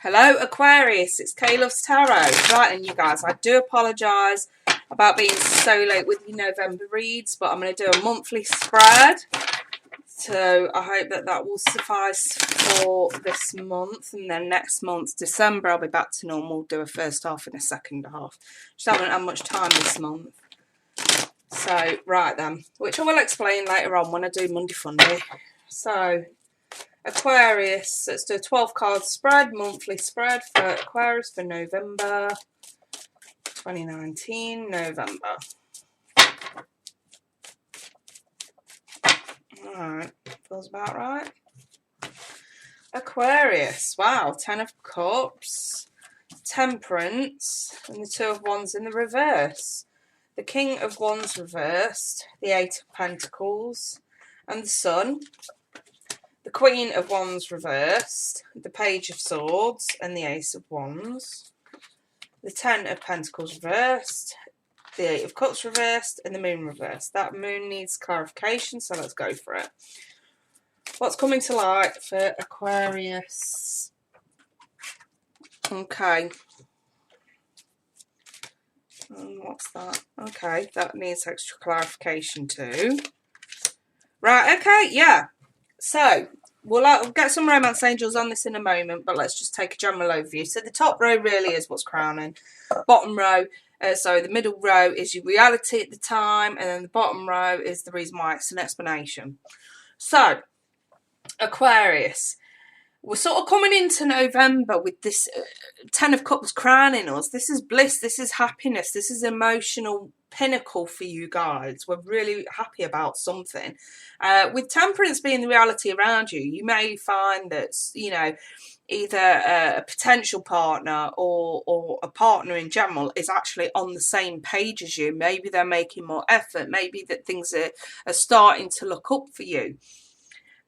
Hello Aquarius, it's Kay Loves Tarot. Right, and you guys, I do apologise about being so late with your November reads, but I'm going to do a monthly spread. So I hope that that will suffice for this month, and then next month, December, I'll be back to normal, do a first half and a second half. Just haven't had much time this month. So, right then, which I will explain later on when I do Monday Funday. So, Aquarius, let's do a 12 card spread, monthly spread for Aquarius for November 2019, November. Alright, feels about right. Aquarius, wow, 10 of Cups, Temperance, and the 2 of Wands in the reverse. The King of Wands reversed, the 8 of Pentacles, and the Sun. The Queen of Wands reversed, the Page of Swords, and the Ace of Wands. The 10 of Pentacles reversed, the 8 of Cups reversed, and the Moon reversed. That Moon needs clarification, so let's go for it. What's coming to light for Aquarius? Okay. What's that? Okay, that needs extra clarification too. Right, okay, yeah. So, we'll get some romance angels on this in a moment, but let's just take a general overview. So the top row really is what's crowning. Bottom row, the middle row is your reality at the time, and then the bottom row is the reason why. It's an explanation. So, Aquarius, we're sort of coming into November with this 10 of Cups crowning us. This is bliss, this is happiness, this is emotional pinnacle for you guys. We're really happy about something. With Temperance being the reality around you, you may find that, you know, either a potential partner or a partner in general is actually on the same page as you. Maybe they're making more effort, maybe that things are starting to look up for you.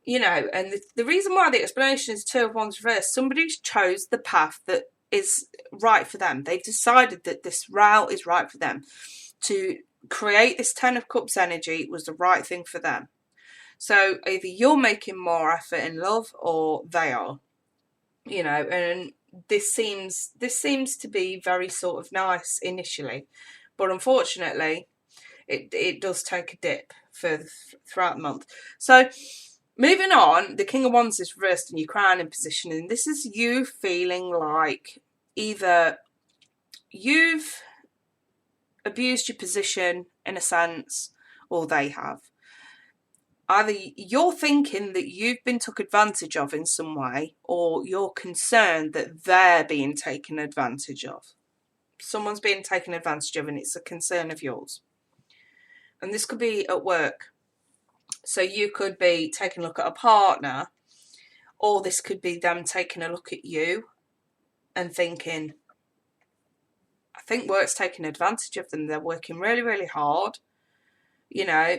You know, and the reason why the explanation is 2 of Wands reversed, somebody's chose the path that is right for them. They've decided that this route is right for them. To create this 10 of Cups energy was the right thing for them. So either you're making more effort in love or they are. You know, and this seems to be very sort of nice initially. But unfortunately, it does take a dip throughout the month. So moving on, the King of Wands is reversed in your crowning position, and this is you feeling like either you've abused your position in a sense, or they have. Either you're thinking that you've been took advantage of in some way, or you're concerned that they're being taken advantage of. Someone's being taken advantage of, and it's a concern of yours. And this could be at work. So you could be taking a look at a partner, or this could be them taking a look at you and thinking, I think work's taking advantage of them. They're working really, really hard. You know,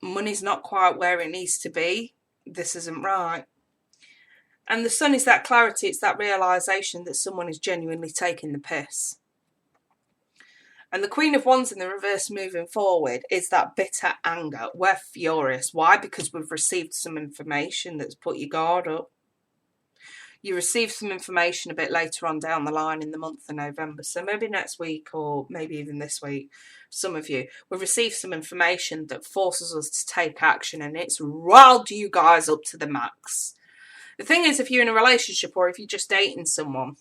money's not quite where it needs to be. This isn't right. And the Sun is that clarity. It's that realisation that someone is genuinely taking the piss. And the Queen of Wands in the reverse moving forward is that bitter anger. We're furious. Why? Because we've received some information that's put your guard up. You receive some information a bit later on down the line in the month of November. So maybe next week or maybe even this week, some of you will receive some information that forces us to take action, and it's riled you guys up to the max. The thing is, if you're in a relationship or if you're just dating someone,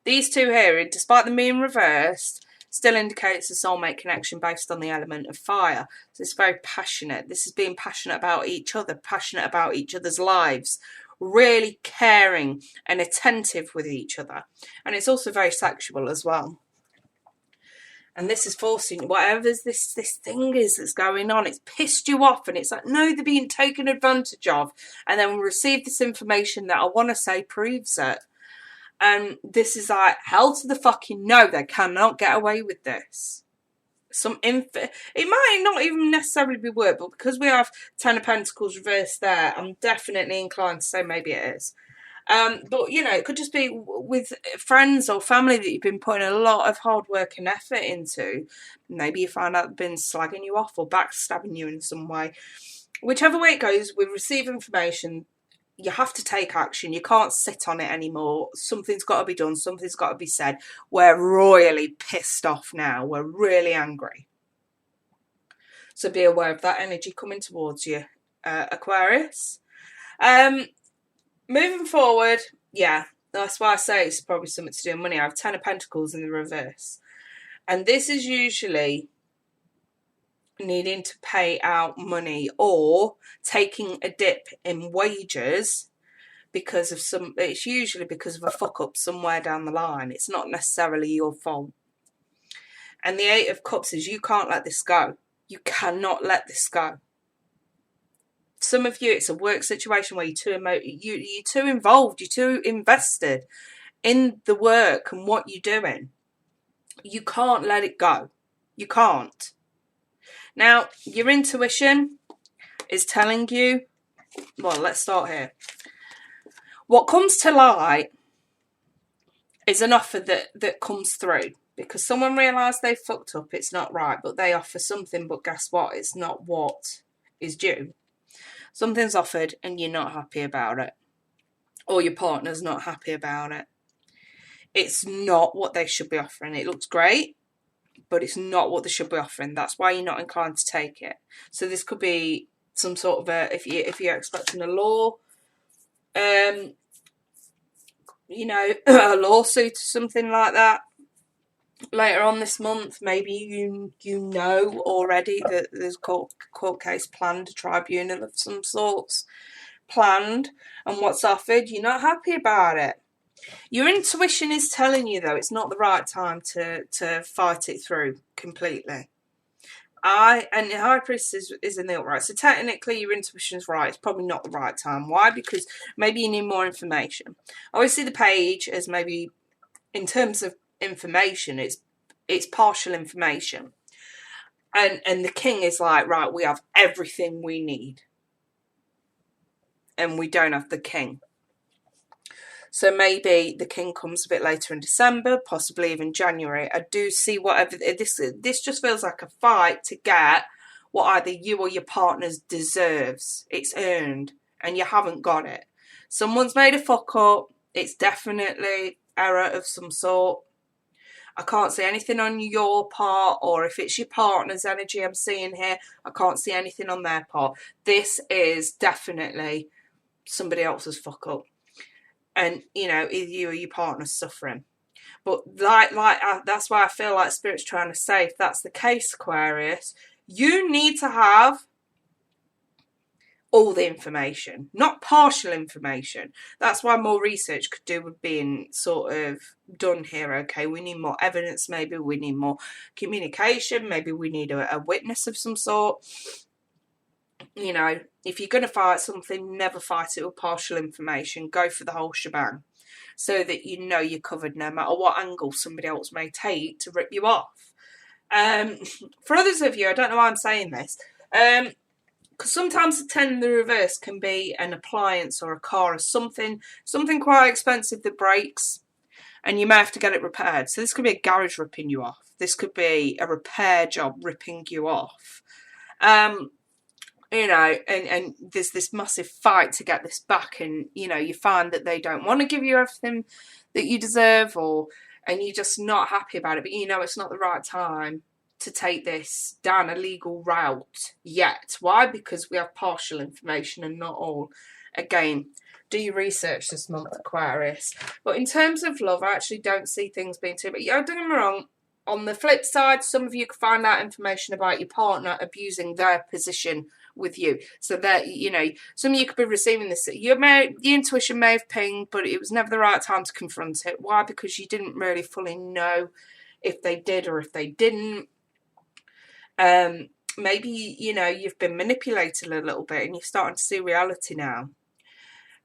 these two here, despite the Moon reversed, still indicates a soulmate connection based on the element of fire. So it's very passionate. This is being passionate about each other, passionate about each other's lives, really caring and attentive with each other. And it's also very sexual as well. And this is forcing, whatever this thing is that's going on, it's pissed you off, and it's like, no, they're being taken advantage of. And then we receive this information that I want to say proves it. And this is like, hell to the fucking no, they cannot get away with this. It might not even necessarily be work, but because we have 10 of Pentacles reversed there, I'm definitely inclined to say maybe it is. But, you know, it could just be with friends or family that you've been putting a lot of hard work and effort into. Maybe you find out they've been slagging you off or backstabbing you in some way. Whichever way it goes, we receive information you have to take action. You can't sit on it anymore. Something's got to be done. Something's got to be said. We're royally pissed off now. We're really angry. So be aware of that energy coming towards you, Aquarius. Moving forward, yeah, that's why I say it's probably something to do with money. I have 10 of Pentacles in the reverse. And this is usually needing to pay out money or taking a dip in wages because of it's usually because of a fuck up somewhere down the line. It's not necessarily your fault. And the 8 of Cups is you can't let this go. You cannot let this go. Some of you, it's a work situation where you're too involved, you're too invested in the work and what you're doing. You can't let it go. You can't. Now, your intuition is telling you, well, let's start here. What comes to light is an offer that comes through because someone realised they fucked up. It's not right, but they offer something, but guess what? It's not what is due. Something's offered and you're not happy about it. Or your partner's not happy about it. It's not what they should be offering. It looks great, but it's not what they should be offering. That's why you're not inclined to take it. So this could be some sort of if you're expecting a law, you know, a lawsuit or something like that. Later on this month, maybe you know already that there's a court case planned, a tribunal of some sorts planned, and what's offered, you're not happy about it. Your intuition is telling you, though, it's not the right time to fight it through completely. And the High Priestess is in the upright, so technically your intuition's right. It's probably not the right time. Why? Because maybe you need more information. I always see the page as maybe, in terms of information, it's partial information. And the king is like, right, we have everything we need. And we don't have the king. So maybe the king comes a bit later in December, possibly even January. I do see whatever this just feels like a fight to get what either you or your partners deserves. It's earned and you haven't got it. Someone's made a fuck up. It's definitely error of some sort. I can't see anything on your part, or if it's your partner's energy I'm seeing here, I can't see anything on their part. This is definitely somebody else's fuck up. And, you know, either you or your partner's suffering. But that's why I feel like Spirit's trying to say, if that's the case, Aquarius, you need to have all the information, not partial information. That's why more research could do with being sort of done here. Okay, we need more evidence, maybe we need more communication, maybe we need a witness of some sort. You know, if you're going to fight something, never fight it with partial information. Go for the whole shebang so that you know you're covered no matter what angle somebody else may take to rip you off. For others of you, I don't know why I'm saying this, because sometimes the 10 in the reverse can be an appliance or a car or something quite expensive that breaks and you may have to get it repaired. So this could be a garage ripping you off. This could be a repair job ripping you off. You know, and there's this massive fight to get this back, and, you know, you find that they don't want to give you everything that you deserve, and you're just not happy about it, but you know it's not the right time to take this down a legal route yet. Why? Because we have partial information and not all. Again, do your research this month, Aquarius. But in terms of love, I actually don't see things being too, but yeah, don't get me wrong. On the flip side, some of you can find out information about your partner abusing their position with you. So that, you know, some of you could be receiving this. Your intuition may have pinged, but it was never the right time to confront it. Why? Because you didn't really fully know if they did or if they didn't. Maybe, you know, you've been manipulated a little bit and you're starting to see reality now.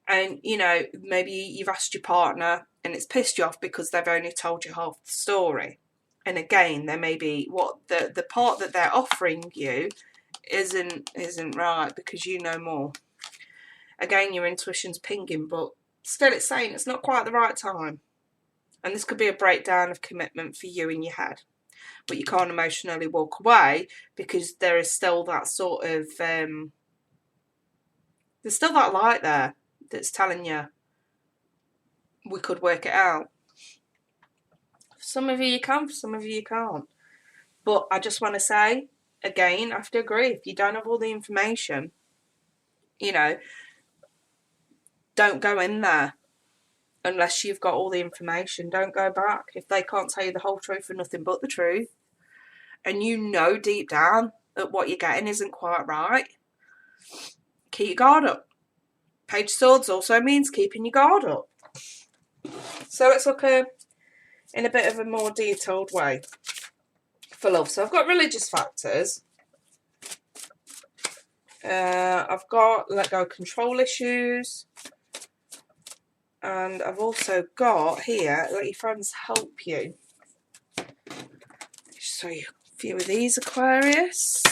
And, you know, maybe you've asked your partner and it's pissed you off because they've only told you half the story. And again, there may be what the part that they're offering you isn't right because you know more. Again, your intuition's pinging, but still it's saying it's not quite the right time. And this could be a breakdown of commitment for you in your head. But you can't emotionally walk away because there is still that sort of, there's still that light there. that's telling you we could work it out. For some of you can, for some of you can't. But I just want to say, again, I have to agree, if you don't have all the information, don't go in there unless you've got all the information. Don't go back. If they can't tell you the whole truth and nothing but the truth, and deep down that what you're getting isn't quite right, keep your guard up. Page of Swords also means keeping your guard up. So let's look in a bit of a more detailed way for love. So I've got religious factors. I've got let go control issues. And I've also got here, let your friends help you. Just show you a few of these, Aquarius.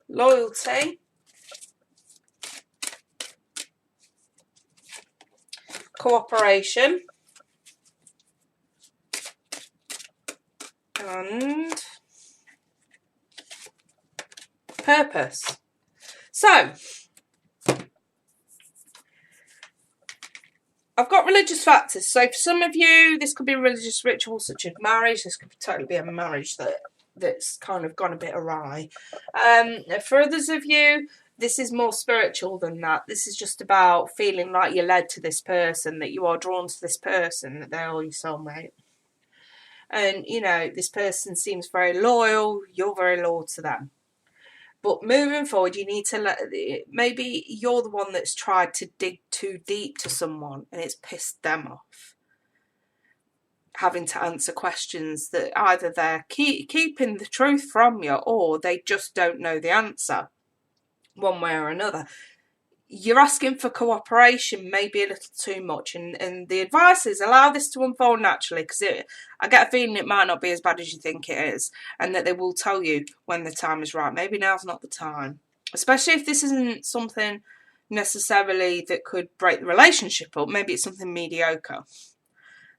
Loyalty. Cooperation. And purpose. So, I've got religious factors. So for some of you, this could be a religious ritual such as marriage. This could totally be a marriage that's kind of gone a bit awry. For others of you, this is more spiritual than that. This is just about feeling like you're led to this person, that you are drawn to this person, that they're your soulmate. And, this person seems very loyal. You're very loyal to them. But moving forward, you need to maybe you're the one that's tried to dig too deep to someone and it's pissed them off. Having to answer questions that either they're keeping the truth from you or they just don't know the answer one way or another. You're asking for cooperation maybe a little too much, and the advice is allow this to unfold naturally, because I get a feeling it might not be as bad as you think it is, and that they will tell you when the time is right. Maybe now's not the time, especially if this isn't something necessarily that could break the relationship up. Maybe it's something mediocre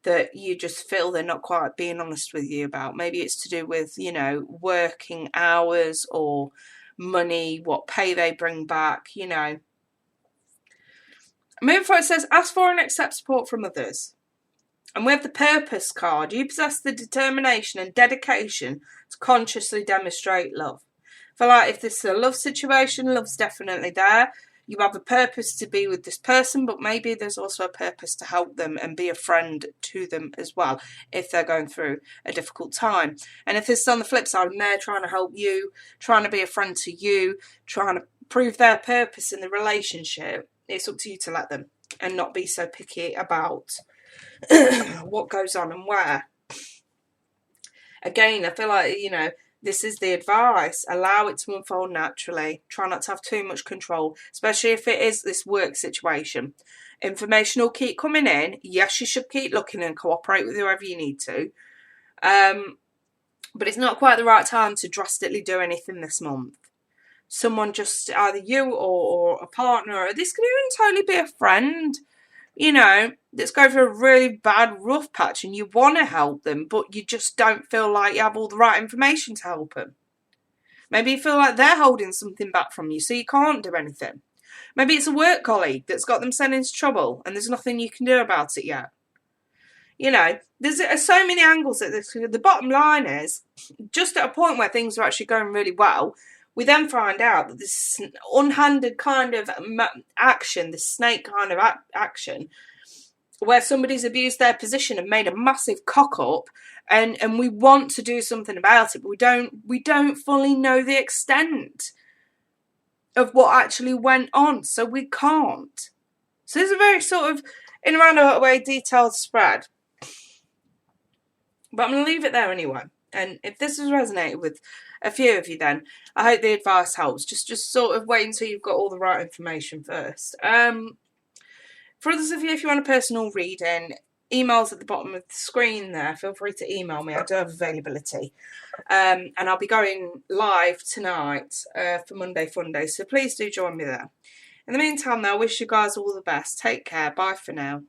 that you just feel they're not quite being honest with you about. Maybe it's to do with, working hours or money, what pay they bring back, Moving forward, it says, ask for and accept support from others. And we have the Purpose card. You possess the determination and dedication to consciously demonstrate love. I feel like if this is a love situation, love's definitely there. You have a purpose to be with this person, but maybe there's also a purpose to help them and be a friend to them as well if they're going through a difficult time. And if this is on the flip side and they're trying to help you, trying to be a friend to you, trying to prove their purpose in the relationship, it's up to you to let them and not be so picky about what goes on and where. Again, I feel like, this is the advice. Allow it to unfold naturally. Try not to have too much control, especially if it is this work situation. Information will keep coming in. Yes, you should keep looking and cooperate with whoever you need to. But it's not quite the right time to drastically do anything this month. Someone just, either you or a partner, or this could even totally be a friend, that's going through a really bad, rough patch and you want to help them, but you just don't feel like you have all the right information to help them. Maybe you feel like they're holding something back from you, so you can't do anything. Maybe it's a work colleague that's got them sent into trouble and there's nothing you can do about it yet. There's so many angles at this. The bottom line is, just at a point where things are actually going really well, we then find out that this unhanded kind of action, this snake kind of action, where somebody's abused their position and made a massive cock up, and we want to do something about it, but we don't fully know the extent of what actually went on, so we can't. So there's a very sort of, in a roundabout way, detailed spread. But I'm going to leave it there anyway. And if this has resonated with a few of you, then I hope the advice helps. Just sort of wait until you've got all the right information first. For others of you, if you want a personal reading, email's at the bottom of the screen there. Feel free to email me. I do have availability. And I'll be going live tonight for Monday Fun Day. So please do join me there. In the meantime, though, I wish you guys all the best. Take care. Bye for now.